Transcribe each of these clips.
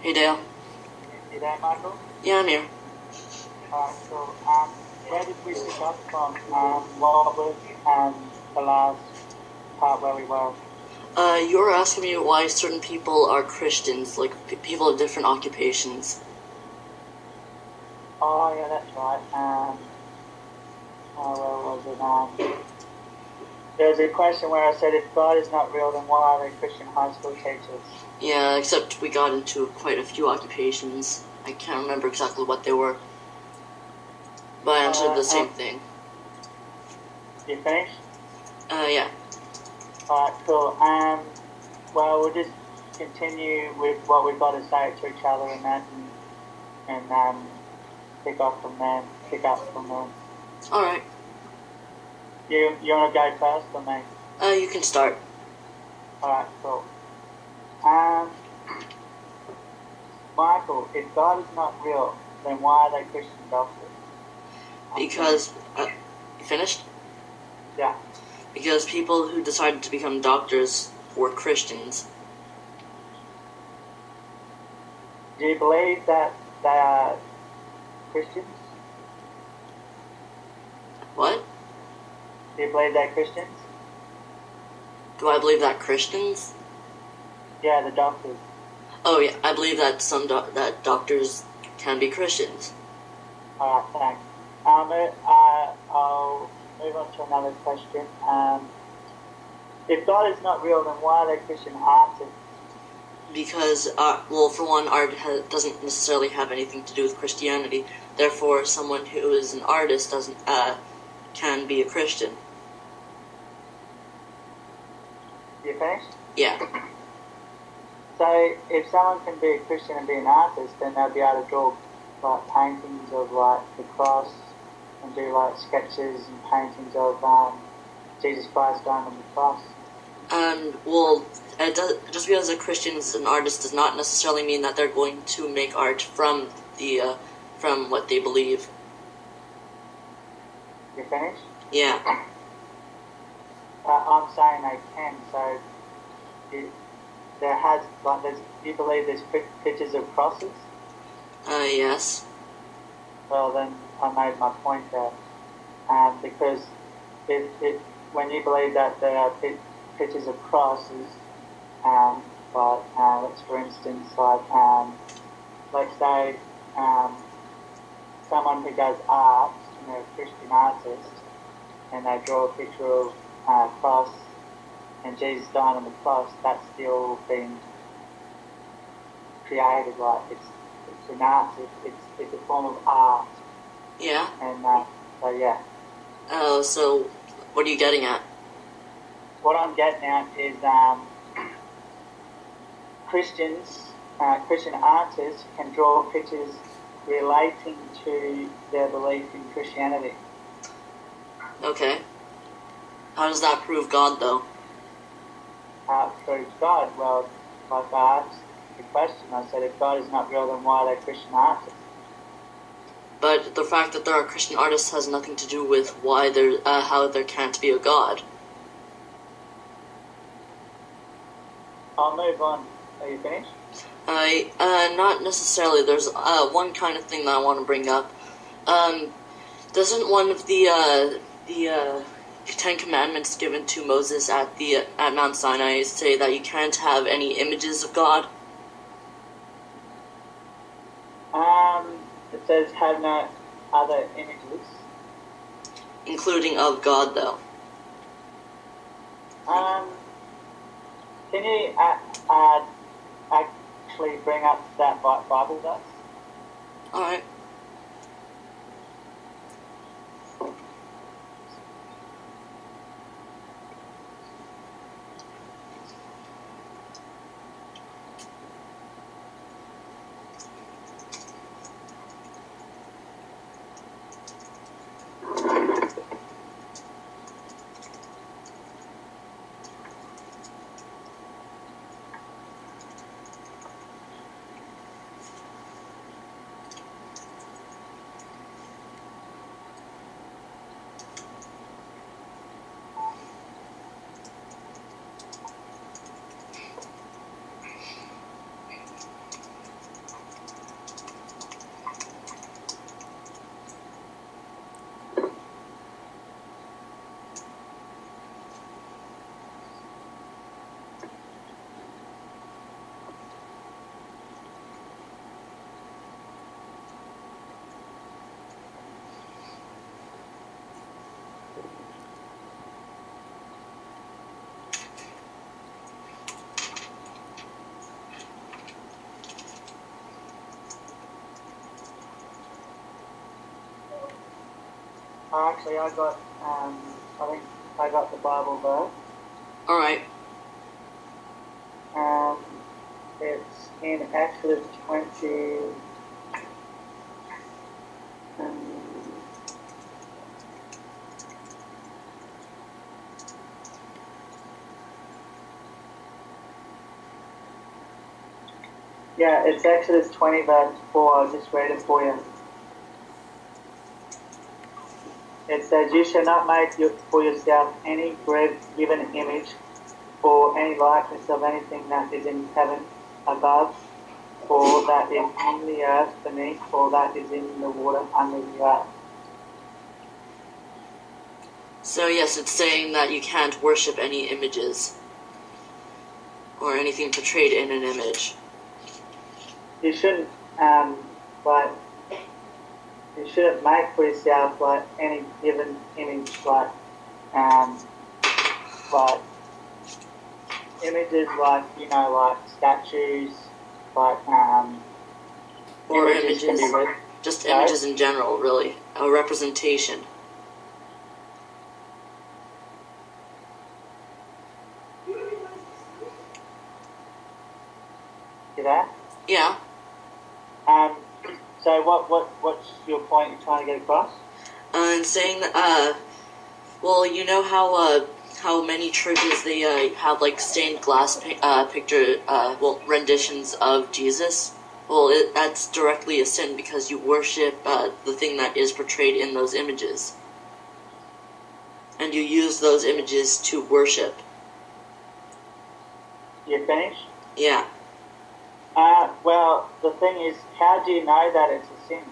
Hey Dale. You there, Michael? Yeah, I'm here. Alright, so where did we pick up from? What was the last part where we were? You were asking me why certain people are Christians, like people of different occupations. Oh, yeah, that's right. Where was it? There was a question where I said, if God is not real, then why are they Christian high school teachers? Yeah, except we got into quite a few occupations. I can't remember exactly what they were. But I answered the same thing. You finished? Yeah. Alright, cool. Well, we'll just continue with what we've got to say to each other and that, and pick up from there. Alright. You want to go first or me? You can start. Alright, cool. Michael, if God is not real, then why are they Christian doctors? Because, you finished? Yeah. Because people who decided to become doctors were Christians. Do you believe that they are Christians? What? Do you believe they're Christians? Do I believe that Christians? Yeah, the doctors. Oh yeah, I believe that that doctors can be Christians. Alright, thanks. I'll move on to another question. If God is not real, then why are they Christian artists? Because, well, for one, art doesn't necessarily have anything to do with Christianity. Therefore, someone who is an artist can be a Christian. You finished? Yeah. So, if someone can be a Christian and be an artist, then they'll be able to draw like paintings of like the cross and do like sketches and paintings of Jesus Christ going on the cross. Well, just because a Christian is an artist does not necessarily mean that they're going to make art from what they believe. You finished? Yeah. I'm saying they can. So do you believe there's pictures of crosses? Yes. Well, then I made my point there. Because when you believe that there are pictures of crosses, let's for instance, let's say someone who does art, a Christian artist, and they draw a picture of a cross and Jesus dying on the cross, that's still being created, like it's an art, it's a form of art. Yeah. And so yeah. Oh, so what are you getting at? What I'm getting at is Christian artists can draw pictures relating to their belief in Christianity. Okay. How does that prove God, though? How it proves God? Well, like I asked the question, I said, if God is not real, then why are they Christian artists? But the fact that there are Christian artists has nothing to do with why how there can't be a God. I'll move on. Are you finished? Not necessarily. There's one kind of thing that I want to bring up. Doesn't one of the Ten Commandments given to Moses at Mount Sinai say that you can't have any images of God? It says have no other images. Including of God, though. Can you actually bring up that Bible verse? Alright. Actually, I think I got the Bible verse. All right. It's in Exodus 20. Yeah, it's Exodus 20 verse 4. I'll just read it for you. It says, "You shall not make for yourself any graven image or any likeness of anything that is in heaven above, or that is in the earth beneath, or that is in the water under the earth." So yes, it's saying that you can't worship any images or anything portrayed in an image. You shouldn't you shouldn't make for yourself like any given image like images like like statues like or images can be read. Just images in general, really, a representation. You there? Yeah. So what's your point you're trying to get across? And saying that, well, you know how many churches they have like stained glass renditions of Jesus. Well, that's directly a sin because you worship the thing that is portrayed in those images, and you use those images to worship. You finished? Yeah. Well, the thing is, how do you know that it's a sin,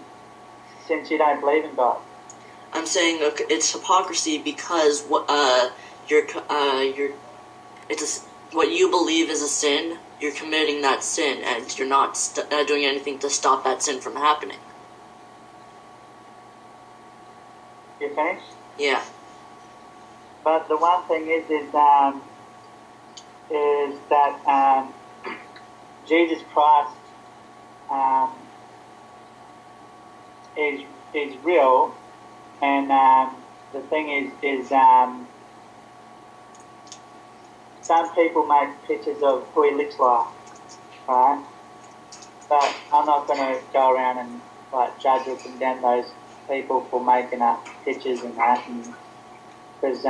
since you don't believe in God? I'm saying it's hypocrisy because what you believe is a sin, you're committing that sin, and you're not doing anything to stop that sin from happening. You finished? Yeah. But the one thing is that Jesus Christ is real, and the thing is some people make pictures of who he looks like, right? But I'm not going to go around and like judge or condemn those people for making up pictures and that, because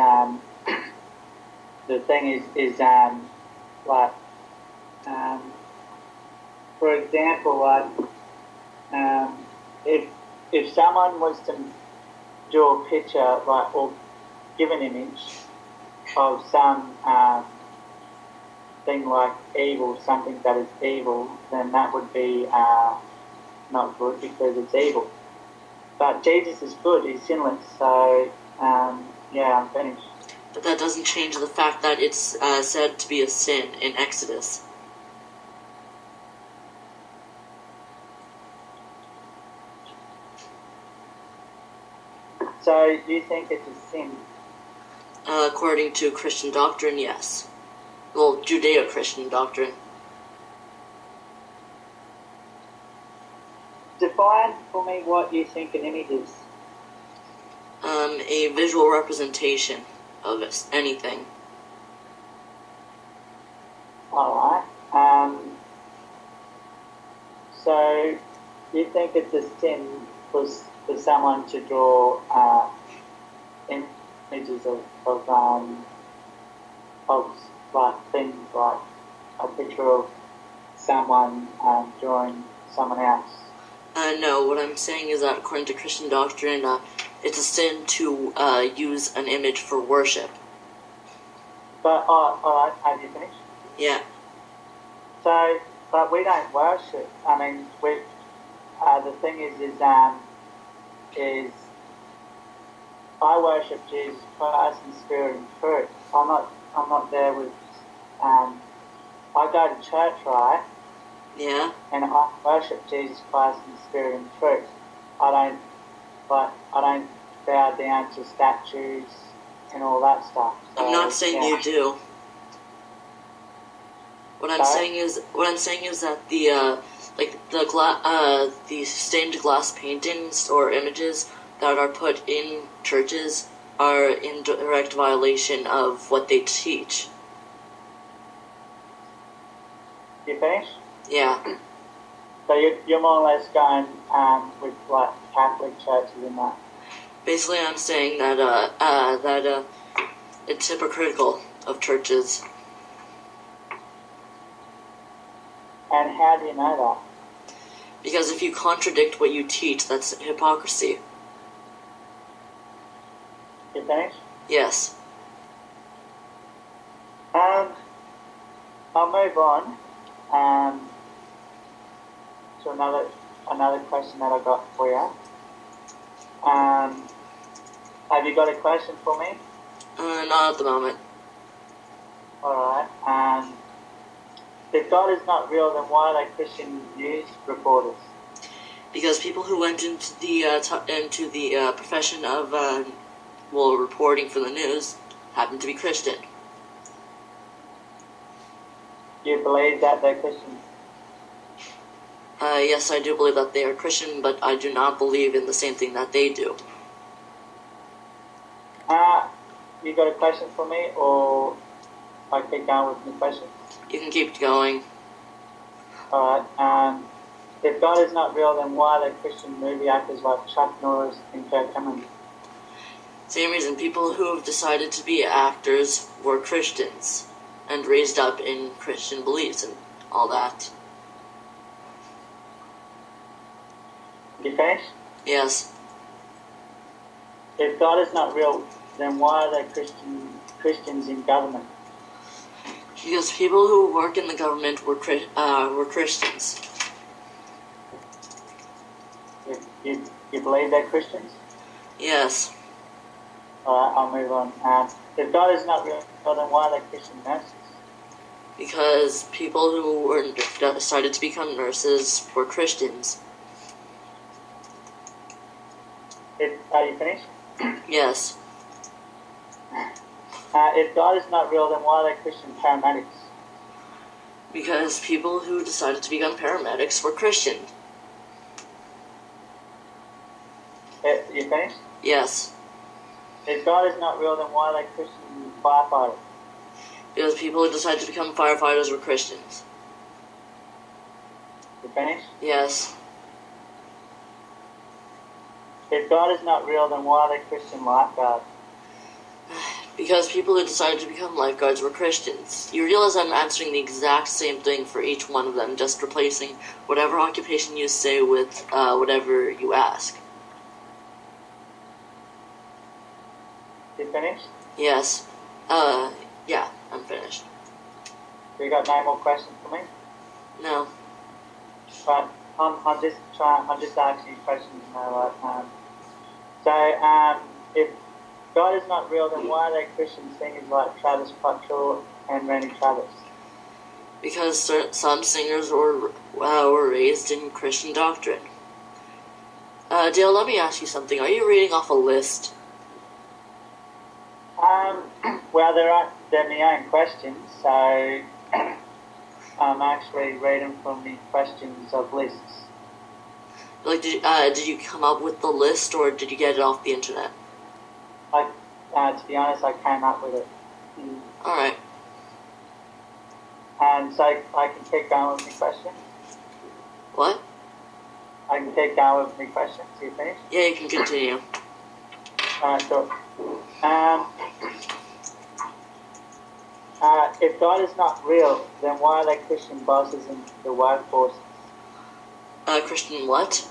the thing is like for example, like if someone was to draw a picture like or give an image of some thing like evil, something that is evil, then that would be not good because it's evil. But Jesus is good; he's sinless. So yeah, I'm finished. But that doesn't change the fact that it's said to be a sin in Exodus. So you think it's a sin? According to Christian doctrine, yes. Well, Judeo-Christian doctrine. Define for me what you think an image is. A visual representation of anything. Alright. So you think it's a sin for someone to draw images of like things like a picture of someone drawing someone else? No, what I'm saying is that according to Christian doctrine, it's a sin to use an image for worship. But, alright, have you finished? Yeah. So, but we don't worship. I mean, the thing is I worship Jesus Christ in spirit and truth. I'm not there with. I go to church, right? Yeah. And I worship Jesus Christ in spirit and truth. I don't bow down to statues and all that stuff. So, I'm not saying you do. What I'm saying is that the stained glass paintings or images that are put in churches are in direct violation of what they teach. You finished? Yeah. So you're more or less going with like Catholic churches and that. Basically, I'm saying that it's hypocritical of churches. And how do you know that? Because if you contradict what you teach, that's hypocrisy. You finished? Yes. I'll move on to another question that I got for you. Have you got a question for me? Not at the moment. Alright. If God is not real, then why are they Christian news reporters? Because people who went into the profession of reporting for the news happen to be Christian. Do you believe that they're Christian? Yes, I do believe that they are Christian, but I do not believe in the same thing that they do. You got a question for me, or I keep going with my question? You can keep going. Alright. If God is not real, then why are there Christian movie actors like Chuck Norris and Kirk Cameron? Same reason. People who have decided to be actors were Christians and raised up in Christian beliefs and all that. You finished? Yes. If God is not real, then why are there Christians in government? Because people who work in the government were Christians. You believe they're Christians? Yes. Alright, I'll move on. If God is not real, then why are there Christian nurses? Because people who decided to become nurses were Christians. Are you finished? Yes. If God is not real, then why are there Christian paramedics? Because people who decided to become paramedics were Christian. You finished? Yes. If God is not real, then why are there Christian firefighters? Because people who decided to become firefighters were Christians. You finished? Yes. If God is not real, then why are there Christian lifeguards? Because people who decided to become lifeguards were Christians. You realize I'm answering the exact same thing for each one of them, just replacing whatever occupation you say with whatever you ask. You finished? Yes. Yeah, I'm finished. You got no more questions for me? No. Right, I'm just asking you questions now, right? If God is not real, then why are there Christian singers like Travis Patrol and Randy Travis? Because some singers were raised in Christian doctrine. Dale, let me ask you something. Are you reading off a list? Well, they're my own questions, so I'm actually reading from the questions of lists. Like, did you come up with the list, or did you get it off the internet? To be honest, I came up with it. Alright. And so I can keep going with my questions? What? I can keep going with my questions. You finished? Yeah, you can continue. Sure. If God is not real, then why are there Christian bosses in the workforce? Christian what?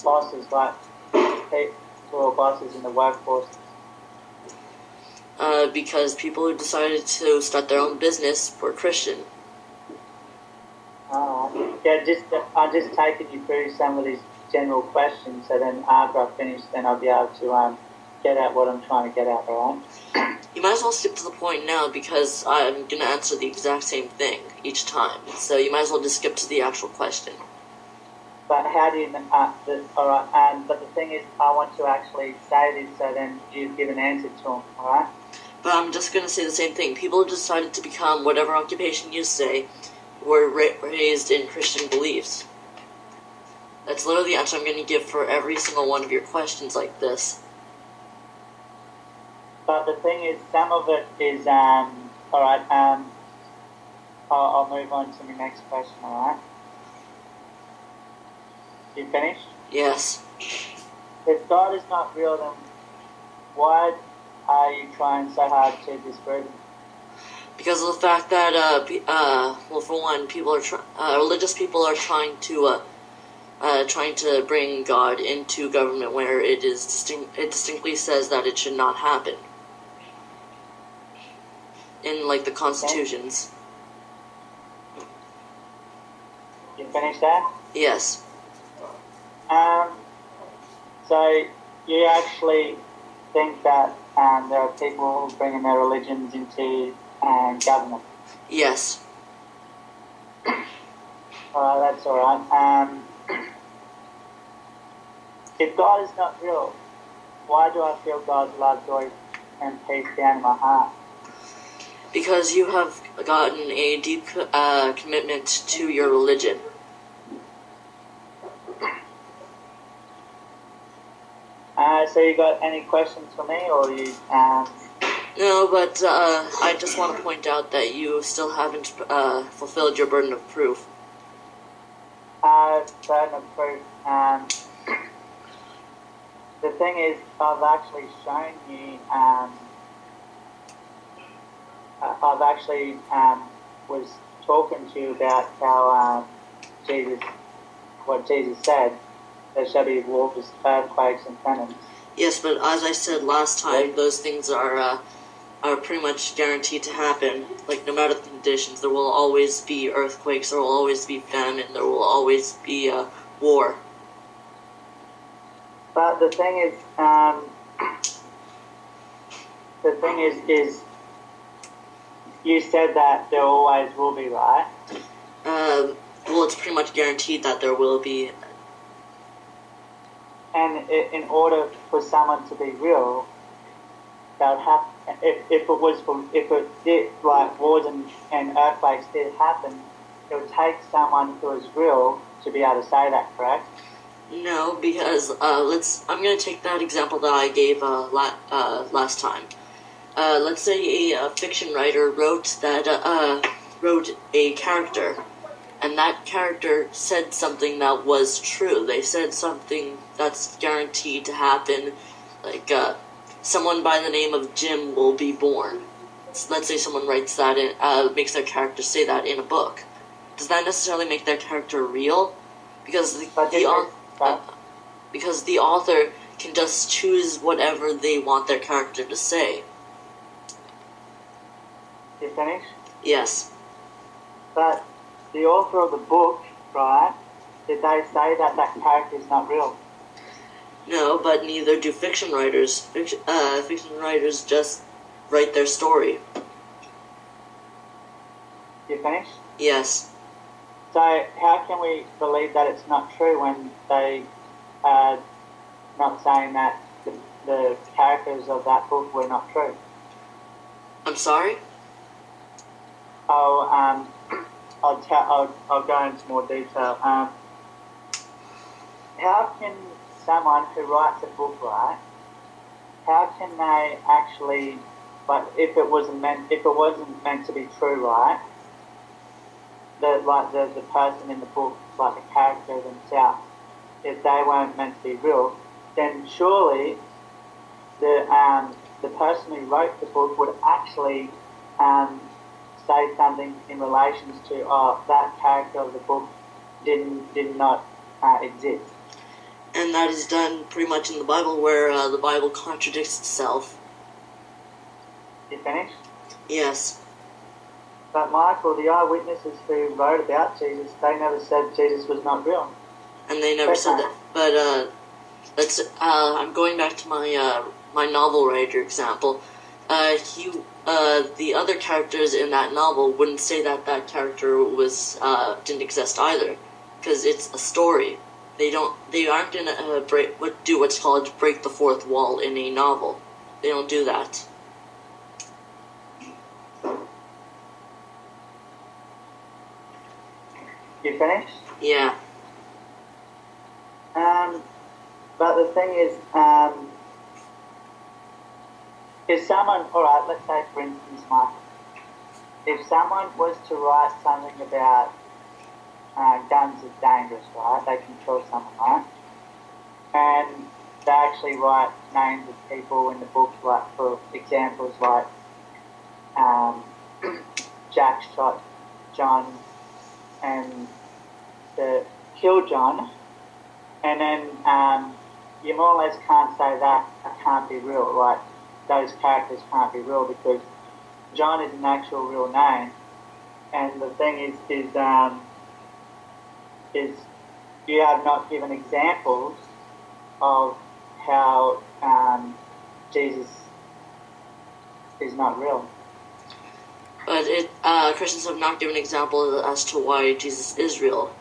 Bosses, like people who are bosses in the workforce. Because people who decided to start their own business were Christian. Yeah, I'm just taking you through some of these general questions, so then after I finish, then I'll be able to get at what I'm trying to get at, alright? You might as well skip to the point now, because I'm going to answer the exact same thing each time. So you might as well just skip to the actual question. But how do you... alright, but the thing is, I want to actually say this, so then you give an answer to them, alright? But I'm just going to say the same thing. People who decided to become whatever occupation you say were raised in Christian beliefs. That's literally the answer I'm going to give for every single one of your questions like this. But the thing is, some of it is, alright, I'll move on to my next question, alright? You finished? Yes. If God is not real, then why are you trying so hard to disprove him? Because of the fact that, well, for one, religious people are trying to bring God into government where it distinctly says that it should not happen. In, like, the constitutions. You finished that? Yes. So you actually think that there are people bringing their religions into government? Yes. That's alright. If God is not real, why do I feel God's love, joy, and peace down in my heart? Because you have gotten a deep commitment to your religion. So you got any questions for me, or you? No, but I just want to point out that you still haven't fulfilled your burden of proof. Burden of proof. The thing is, I've actually shown you. I've actually was talking to you about how what Jesus said. There shall be wars, earthquakes, and famines. Yes, but as I said last time, those things are pretty much guaranteed to happen. Like, no matter the conditions, there will always be earthquakes, there will always be famine, there will always be war. But the thing is, you said that there always will be, right? Well, it's pretty much guaranteed that there will be. And in order for someone to be real, they would have. If it did, like wars and earthquakes did happen, it would take someone who is real to be able to say that, correct? No, because I'm going to take that example that I gave last time. Let's say a fiction writer wrote a character, and that character said something that was true. They said something that's guaranteed to happen, like someone by the name of Jim will be born. Let's say someone writes that makes their character say that in a book. Does that necessarily make that character real? Because because the author can just choose whatever they want their character to say. You finished? Yes. But the author of the book, right, did they say that that character is not real? No, but neither do fiction writers. Fiction writers just write their story. You finished? Yes. So how can we believe that it's not true when they are not saying that the characters of that book were not true? I'm sorry? I'll go into more detail. How can someone who writes a book, right? How can they actually, like, if it wasn't meant to be true, right? The person in the book, like the character themselves, if they weren't meant to be real, then surely the person who wrote the book would actually say something in relation to that character of the book did not exist. And that is done pretty much in the Bible, where the Bible contradicts itself. You finished? Yes. But Michael, the eyewitnesses who wrote about Jesus, they never said Jesus was not real. And they never said that. But I'm going back to my novel writer example. The other characters in that novel wouldn't say that that character didn't exist either, because it's a story. They aren't gonna do what's called break the fourth wall in a novel. They don't do that. You finished? Yeah. But the thing is, if someone, alright, let's say for instance, Mike, if someone was to write something about guns is dangerous, right? They can kill someone, right? And they actually write names of people in the book, like for examples, like Jack shot John and killed John, and then you more or less can't say that can't be real, like those characters can't be real because John is an actual real name, and the thing is you have not given examples of how Jesus is not real. But Christians have not given examples as to why Jesus is real.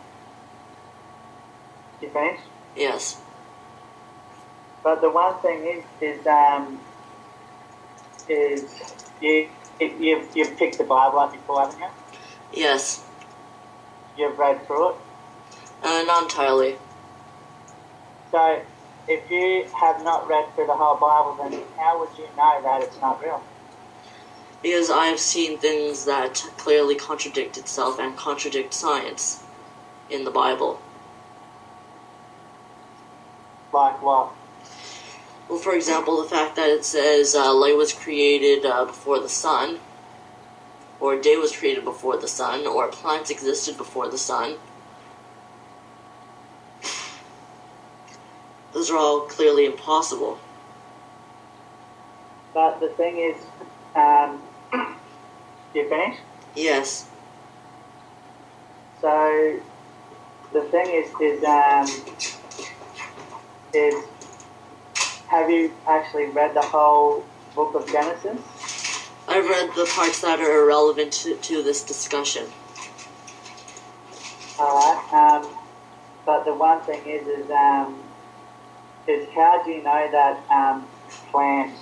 You finished? Yes. But the one thing you've picked the Bible up before, haven't you? Yes. You've read through it? Not entirely. So, if you have not read through the whole Bible, then how would you know that it's not real? Because I have seen things that clearly contradict itself and contradict science in the Bible. Like what? Well, for example, the fact that it says light was created before the sun, or day was created before the sun, or plants existed before the sun. Those are all clearly impossible. But the thing is, you finished? Yes. So, the thing is have you actually read the whole book of Genesis? I've read the parts that are irrelevant to this discussion. Alright, but the one thing is how do you know that plants,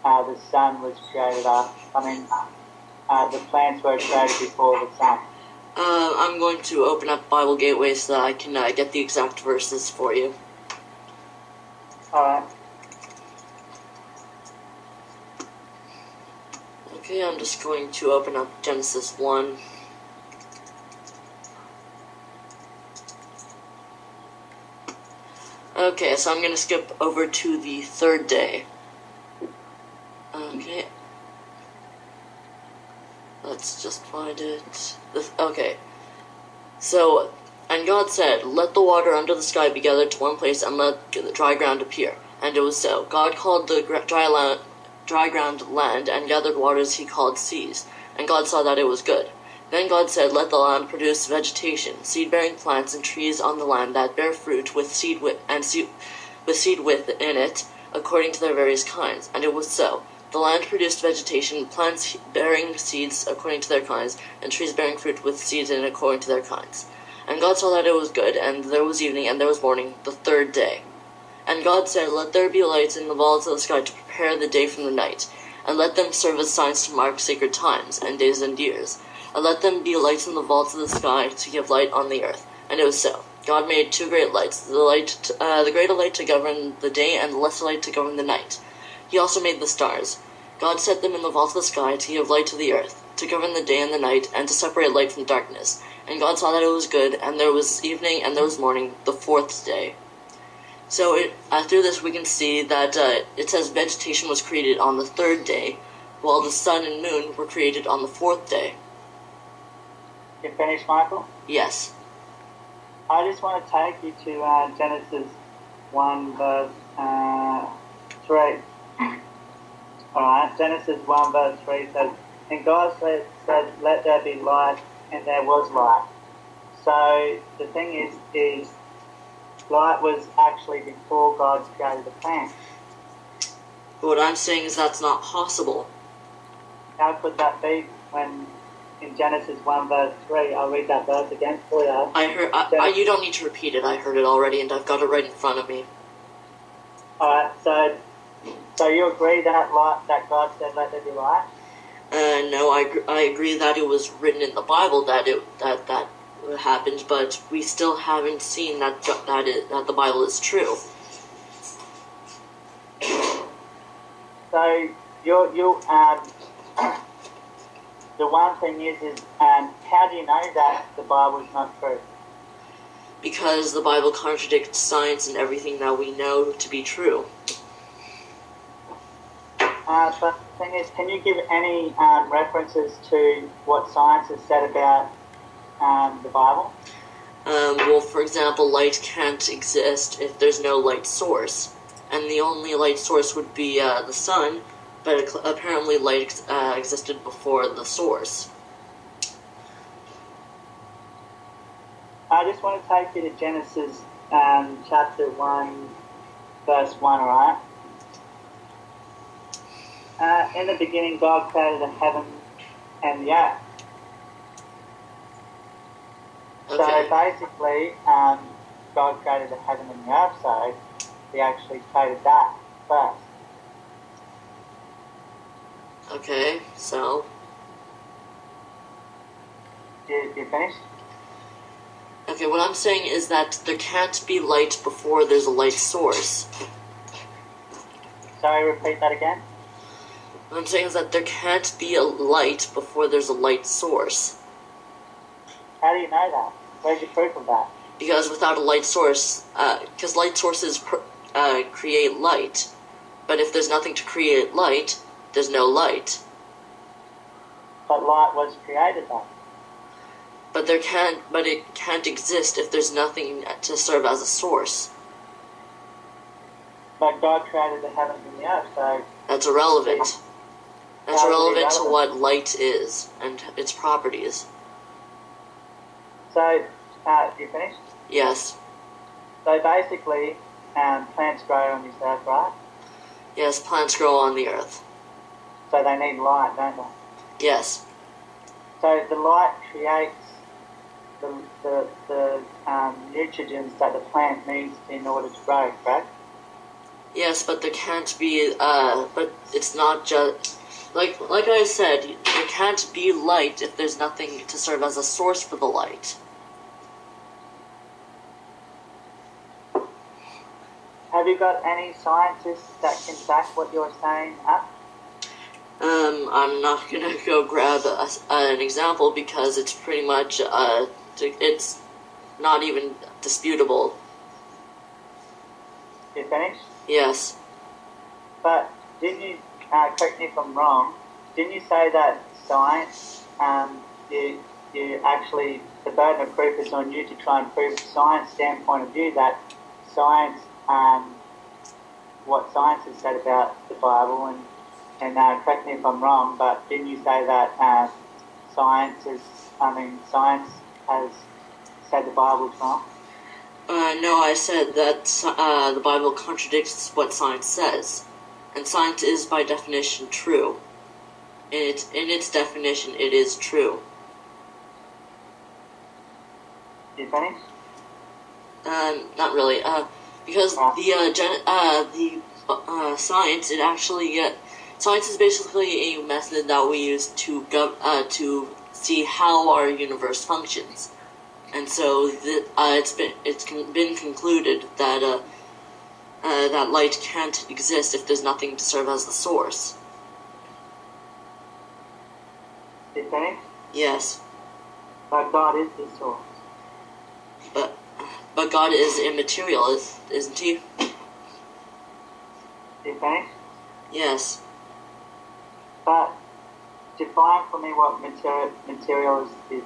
the sun was created the plants were created before the sun? I'm going to open up Bible Gateway so that I can get the exact verses for you. Alright. Okay, I'm just going to open up Genesis 1. Okay, so I'm going to skip over to the third day. Okay. Let's just find it. Okay. So, and God said, "Let the water under the sky be gathered to one place, and let the dry ground appear." And it was so. God called the dry ground land, and gathered waters he called seas. And God saw that it was good. Then God said, "Let the land produce vegetation, seed-bearing plants and trees on the land that bear fruit with seed within it, according to their various kinds." And it was so. The land produced vegetation, plants bearing seeds according to their kinds, and trees bearing fruit with seeds in it according to their kinds. And God saw that it was good, and there was evening, and there was morning, the third day. And God said, "Let there be lights in the vaults of the sky to prepare the day from the night, and let them serve as signs to mark sacred times, and days and years. And let them be lights in the vaults of the sky to give light on the earth." And it was so. God made two great lights, the greater light to govern the day, and the lesser light to govern the night. He also made the stars. God set them in the vaults of the sky to give light to the earth, to govern the day and the night, and to separate light from darkness. And God saw that it was good, and there was evening, and there was morning, the fourth day. So through this we can see that it says vegetation was created on the third day, while the sun and moon were created on the fourth day. You finished, Michael? Yes. I just want to take you to Genesis 1 verse 3. Alright, Genesis 1 verse 3 says, "And God said, let there be light, and there was light." So the thing is light was actually before God created the plant. But what I'm saying is that's not possible. How could that be when in Genesis 1 verse 3, I'll read that verse again for you. You don't need to repeat it, I heard it already and I've got it right in front of me. Alright, so you agree that God said let there be light? No, I agree that it was written in the Bible that happened, but we still haven't seen that the Bible is true. So the one thing is how do you know that the Bible is not true? Because the Bible contradicts science and everything that we know to be true. But the thing is, can you give any references to what science has said about the Bible? Well, for example, light can't exist if there's no light source. And the only light source would be the sun, but apparently light existed before the source. I just want to take you to Genesis chapter 1, verse 1, alright? In the beginning, God created the heaven and the earth. Okay. So basically, God created the heaven and the earth, so He actually created that first. Okay, so? You finished? Okay, what I'm saying is that there can't be light before there's a light source. Sorry, repeat that again? What I'm saying is that there can't be a light before there's a light source. How do you know that? Where's your proof of that? Because without a light source, because light sources create light. But if there's nothing to create light, there's no light. But light was created then. But it can't exist if there's nothing to serve as a source. But God created the heavens and the earth, so... That's irrelevant. That's irrelevant to what light is and its properties. So, you finished? Yes. So basically, plants grow on this earth, right? Yes, plants grow on the earth. So they need light, don't they? Yes. So the light creates the nutrients that the plant needs in order to grow, correct? Yes, but there can't be, but it's not just, like I said, there can't be light if there's nothing to serve as a source for the light. Have you got any scientists that can back what you're saying up? I'm not gonna go grab an example because it's pretty much, it's not even disputable. You finished? Yes. But didn't you, correct me if I'm wrong, didn't you say that science, you actually, the burden of proof is on you to try and prove the science standpoint of view that science, what science has said about the Bible, and correct me if I'm wrong, but didn't you say that science has said the Bible's wrong? No, I said that the Bible contradicts what science says, and science is by definition true. In its definition, it is true. You finished? Not really. Because science, it actually science is basically a method that we use to see how our universe functions. And so it's been concluded that that light can't exist if there's nothing to serve as the source. You finished? Yes. But God is the source. But God is immaterial, isn't He? You finished? Yes. But define for me what material is.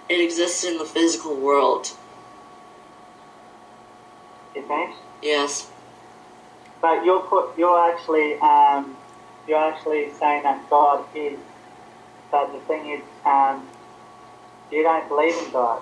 It exists in the physical world. You finished? Yes. But you're actually saying that God is. But the thing is, you don't believe in God.